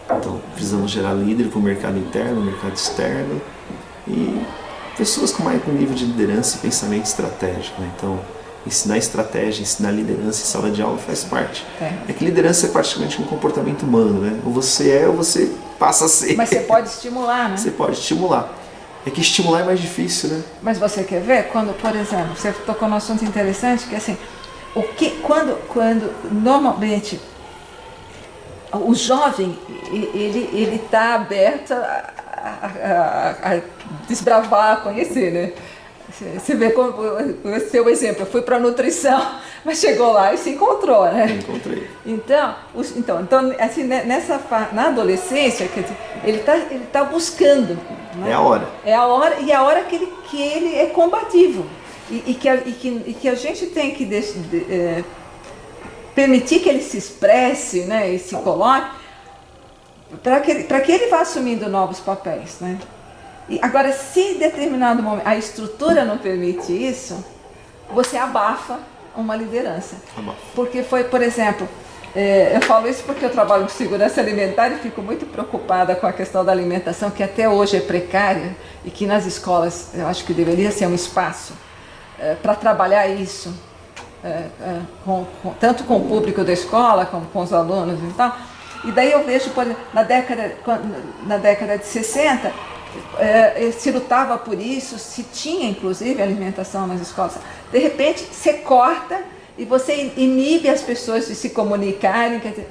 Então, precisamos gerar líder para o mercado interno, mercado externo e pessoas com mais nível de liderança e pensamento estratégico. Né? Então, ensinar estratégia, ensinar liderança em sala de aula faz parte. É que liderança é praticamente um comportamento humano, né? Ou você é ou você passa a ser. Mas você pode estimular, né? Você pode estimular. É que estimular é mais difícil, né? Mas você quer ver? Quando, por exemplo, você tocou num assunto interessante, que assim, quando normalmente o jovem ele está aberto a desbravar, a conhecer, né? Você vê como o seu exemplo, eu fui para a nutrição, mas chegou lá e se encontrou, né? Encontrei. Então assim, na adolescência, quer dizer, ele tá buscando. Né? É a hora. É a hora, e é a hora que ele é combativo. E que a gente tem que permitir que ele se expresse, né, e se coloque, para que ele vá assumindo novos papéis, né? E agora, se em determinado momento a estrutura não permite isso, você abafa uma liderança. Porque foi, por exemplo, eu falo isso porque eu trabalho com segurança alimentar e fico muito preocupada com a questão da alimentação, que até hoje é precária e que nas escolas eu acho que deveria ser um espaço para trabalhar isso, tanto com o público da escola como com os alunos e tal. E daí eu vejo, por exemplo, na década de 60, se lutava por isso, se tinha inclusive alimentação nas escolas. De repente, você corta e você inibe as pessoas de se comunicarem, quer dizer,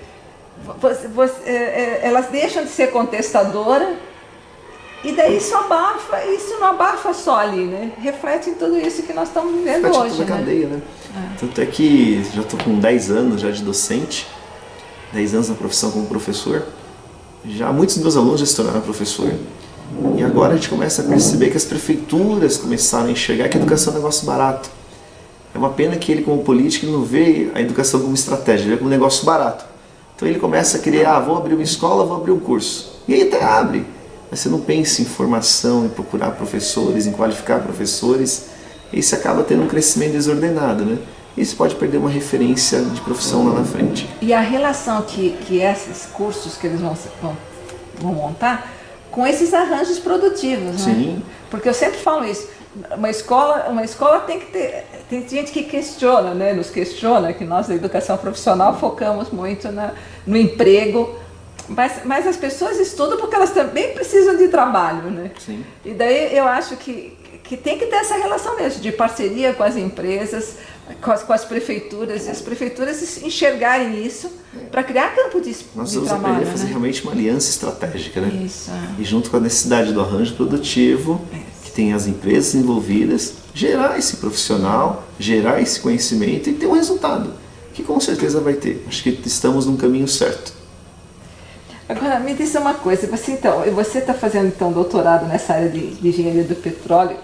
elas deixam de ser contestadoras. E daí isso não abafa só ali, né? Reflete em tudo isso que nós estamos vivendo hoje. Reflete toda a cadeia, né? Tanto é que já estou com 10 anos já de docente, 10 anos na profissão como professor. Já muitos dos meus alunos já se tornaram professor. E agora a gente começa a perceber que as prefeituras começaram a enxergar que a educação é um negócio barato. É uma pena que ele, como político, ele não vê a educação como estratégia, ele vê como um negócio barato. Então ele começa a querer, vou abrir uma escola, vou abrir um curso. E aí até abre. Mas você não pensa em formação, em procurar professores, em qualificar professores, e você acaba tendo um crescimento desordenado, né? E você pode perder uma referência de profissão lá na frente. E a relação que esses cursos que eles vão montar com esses arranjos produtivos, né? Sim. Porque eu sempre falo isso, uma escola tem que ter, tem gente que questiona, né? Nos questiona, que nós da educação profissional focamos muito no emprego. Mas as pessoas estudam porque elas também precisam de trabalho, né? Sim. E daí eu acho que tem que ter essa relação mesmo, de parceria com as empresas, com as prefeituras, e as prefeituras enxergarem isso para criar campo de trabalho. Nós vamos aprender a fazer realmente uma aliança estratégica, né? Isso. E junto com a necessidade do arranjo produtivo, que tem as empresas envolvidas, gerar esse profissional, gerar esse conhecimento e ter um resultado, que com certeza vai ter. Acho que estamos num caminho certo. Agora, me diz uma coisa, você está fazendo então doutorado nessa área de engenharia do petróleo,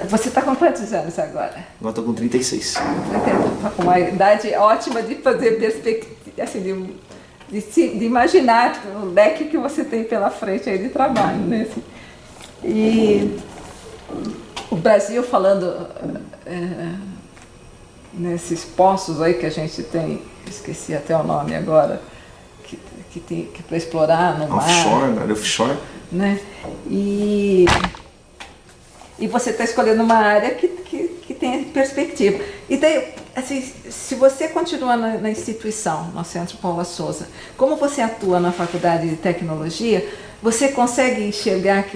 você está com quantos anos agora? Agora estou com 36. Está com uma idade ótima de fazer perspectiva, assim, de imaginar o leque que você tem pela frente aí de trabalho, né? Assim, e o Brasil, falando nesses poços aí que a gente tem, esqueci até o nome agora, que para explorar no mar. Offshore, offshore. Né? E você está escolhendo uma área que tem perspectiva. E daí, assim, se você continua na instituição, no Centro Paula Souza, como você atua na Faculdade de Tecnologia, você consegue enxergar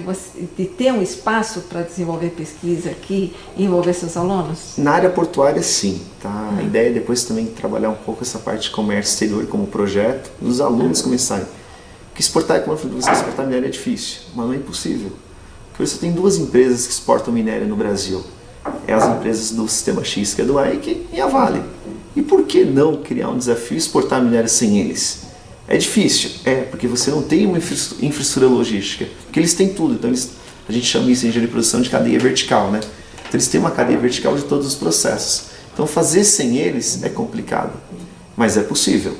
de ter um espaço para desenvolver pesquisa aqui e envolver seus alunos? Na área portuária, sim. Tá? A ideia é depois também trabalhar um pouco essa parte de comércio exterior como projeto, e os alunos começarem. Porque exportar, como eu falei, você exportar minério é difícil, mas não é impossível. Por isso tem 2 empresas que exportam minério no Brasil. É as empresas do Sistema X, que é do AIC, e a Vale. E por que não criar um desafio e exportar minério sem eles? É difícil, porque você não tem uma infraestrutura logística, porque eles têm tudo, então a gente chama isso em engenharia de produção de cadeia vertical, né? Então eles têm uma cadeia vertical de todos os processos, então fazer sem eles é complicado, mas é possível,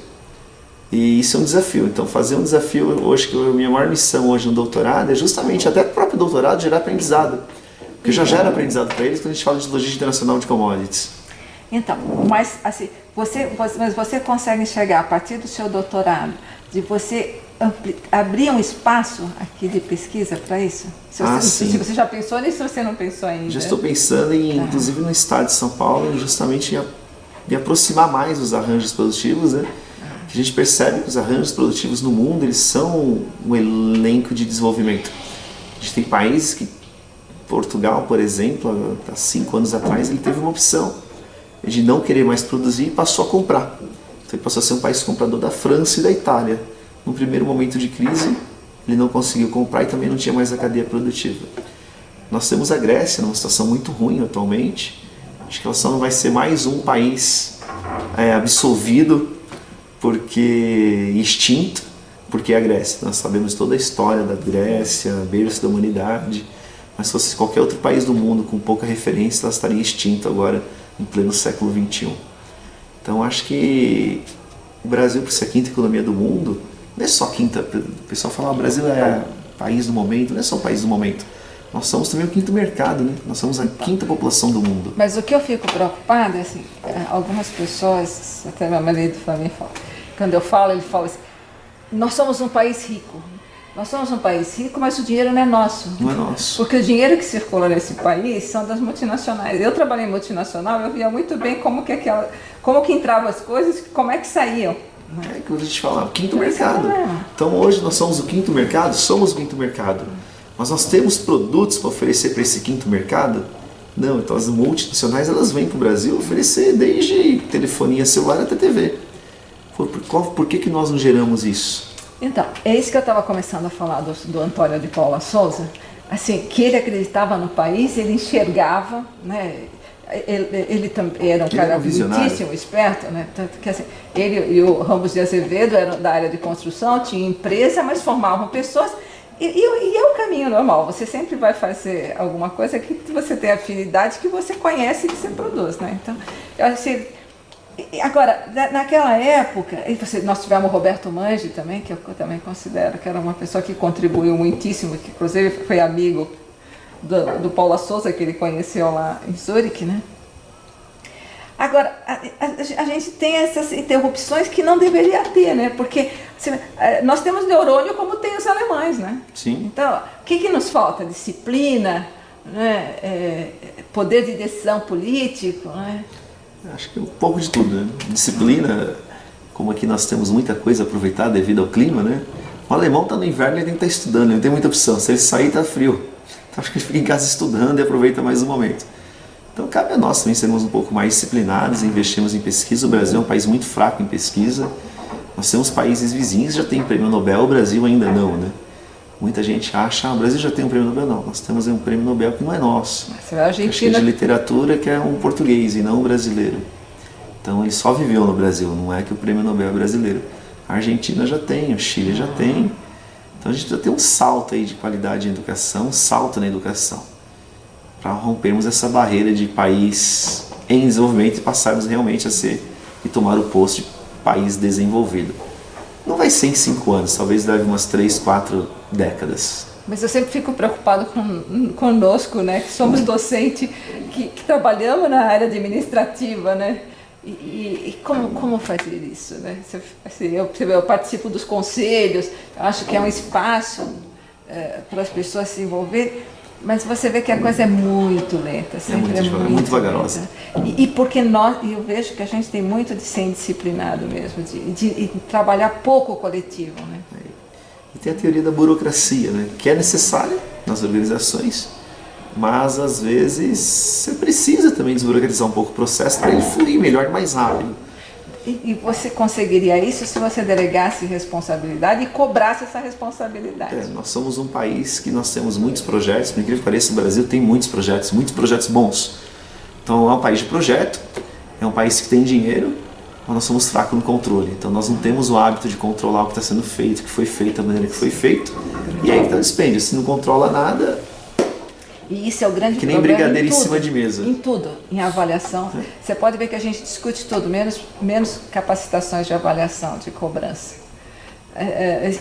e isso é um desafio. Então fazer um desafio hoje, que a minha maior missão hoje no doutorado é justamente, até o próprio doutorado, gerar aprendizado, porque já gera aprendizado para eles quando a gente fala de logística internacional de commodities. Então, mas assim, você consegue enxergar a partir do seu doutorado, de você abrir um espaço aqui de pesquisa para isso? Se você já pensou nisso ou você não pensou ainda? Já estou pensando em, inclusive no estado de São Paulo, justamente em aproximar mais os arranjos produtivos, né? Que a gente percebe que os arranjos produtivos no mundo, eles são um elenco de desenvolvimento. A gente tem países que, Portugal, por exemplo, há 5 anos atrás, ele teve uma opção. de não querer mais produzir e passou a comprar. Então ele passou a ser um país comprador da França e da Itália. No primeiro momento de crise, ele não conseguiu comprar e também não tinha mais a cadeia produtiva. Nós temos a Grécia numa situação muito ruim atualmente. Acho que ela só não vai ser mais um país absolvido porque extinto, porque é a Grécia. Nós sabemos toda a história da Grécia, berço da humanidade. Mas se fosse qualquer outro país do mundo com pouca referência, ela estaria extinta agora, em pleno século XXI. Então acho que o Brasil, por ser a quinta economia do mundo, não é só a quinta. O pessoal fala, o Brasil é país do momento, não é só o país do momento. Nós somos também o quinto mercado, né? Nós somos a quinta população do mundo. Mas o que eu fico preocupada é assim, algumas pessoas, até meu marido também fala, quando eu falo, ele fala assim, nós somos um país rico. Nós somos um país rico, mas o dinheiro não é nosso. Não é nosso. Porque o dinheiro que circula nesse país são das multinacionais. Eu trabalhei em multinacional, eu via muito bem como que entravam as coisas, como é que saíam. É que a gente fala, o quinto mercado. Então hoje nós somos o quinto mercado, somos o quinto mercado. Mas nós temos produtos para oferecer para esse quinto mercado? Não, então as multinacionais elas vêm para o Brasil oferecer desde telefonia celular até TV. Por que nós não geramos isso? Então, é isso que eu estava começando a falar do Antônio de Paula Souza, assim, que ele acreditava no país, ele enxergava, né? Ele também era um cara muitíssimo esperto, né? Tanto que assim, ele e o Ramos de Azevedo eram da área de construção, tinha empresa, mas formavam pessoas. E é o caminho normal, você sempre vai fazer alguma coisa que você tem afinidade, que você conhece e que você produz, né? Então, eu acho que agora, naquela época, nós tivemos o Roberto Mangi também, que eu também considero que era uma pessoa que contribuiu muitíssimo, que inclusive foi amigo do Paula Souza, que ele conheceu lá em Zurique, né? Agora, a gente tem essas interrupções que não deveria ter, né? Porque assim, nós temos neurônio como tem os alemães, né? Sim. Então, o que nos falta? Disciplina, né? Poder de decisão político, né? Acho que um pouco de tudo, né? Disciplina, como aqui nós temos muita coisa a aproveitar devido ao clima, né? O alemão está no inverno e ele tem que estar estudando, ele não tem muita opção. Se ele sair, está frio. Então acho que ele fica em casa estudando e aproveita mais um momento. Então cabe a nós também sermos um pouco mais disciplinados, investirmos em pesquisa. O Brasil é um país muito fraco em pesquisa. Nós temos países vizinhos que já têm prêmio Nobel, o Brasil ainda não, né? Muita gente acha, o Brasil já tem um prêmio Nobel. Não, nós temos um prêmio Nobel que não é nosso. Acho que é de literatura, que é um português e não um brasileiro. Então ele só viveu no Brasil, não é que o prêmio Nobel é brasileiro. A Argentina já tem, o Chile já tem. Então a gente precisa ter um salto aí de qualidade em educação, um salto na educação, para rompermos essa barreira de país em desenvolvimento e passarmos realmente a ser e tomar o posto de país desenvolvido. Não vai ser em 5 anos, talvez leve umas 3, 4 décadas. Mas eu sempre fico preocupado conosco, né, que somos docentes, que trabalhamos na área administrativa, né, e como fazer isso, né? Assim, eu participo dos conselhos, eu acho que é um espaço para as pessoas se envolverem, mas você vê que a coisa é muito lenta, sempre é muito vagarosa. E porque eu vejo que a gente tem muito de ser indisciplinado mesmo, de trabalhar pouco o coletivo, né? E tem a teoria da burocracia, né? Que é necessária nas organizações, mas às vezes você precisa também desburocratizar um pouco o processo para ele fluir melhor e mais rápido. E você conseguiria isso se você delegasse responsabilidade e cobrasse essa responsabilidade? Nós somos um país que nós temos muitos projetos, por incrível que pareça, o Brasil tem muitos projetos bons. Então é um país de projeto, é um país que tem dinheiro, mas nós somos fracos no controle. Então nós não temos o hábito de controlar o que está sendo feito, o que foi feito, da maneira que foi feito. E aí que está o dispêndio, se não controla nada... E isso é o grande problema. Que nem brigadeiro em cima de mesa. Em tudo, em avaliação. Você pode ver que a gente discute tudo, menos capacitações de avaliação, de cobrança.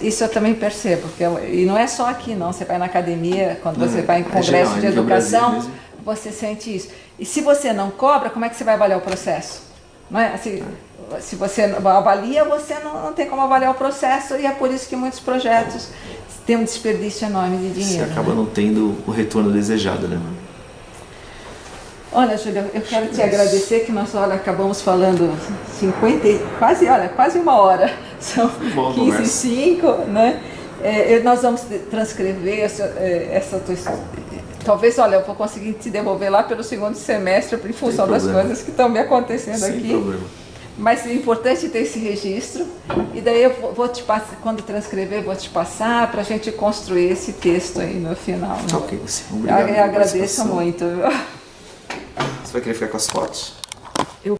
Isso eu também percebo. E não é só aqui, não. Você vai na academia, quando você vai em congresso de educação, você sente isso. E se você não cobra, como é que você vai avaliar o processo? Não é? Assim, se você avalia, você não tem como avaliar o processo, e é por isso que muitos projetos tem um desperdício enorme de dinheiro. Você acaba não tendo o retorno desejado, né? Olha, Júlia, eu quero te agradecer que nós acabamos falando quase 1 hora. São 15h05, né? Nós vamos transcrever talvez, olha, eu vou conseguir te devolver lá pelo segundo semestre em função das coisas que estão me acontecendo Sem aqui. problema. Mas é importante ter esse registro, e daí eu vou te passar, quando transcrever, vou te passar para a gente construir esse texto aí no final. Né? Ok, sim. Obrigado. Eu agradeço muito. Você vai querer ficar com as fotos? Eu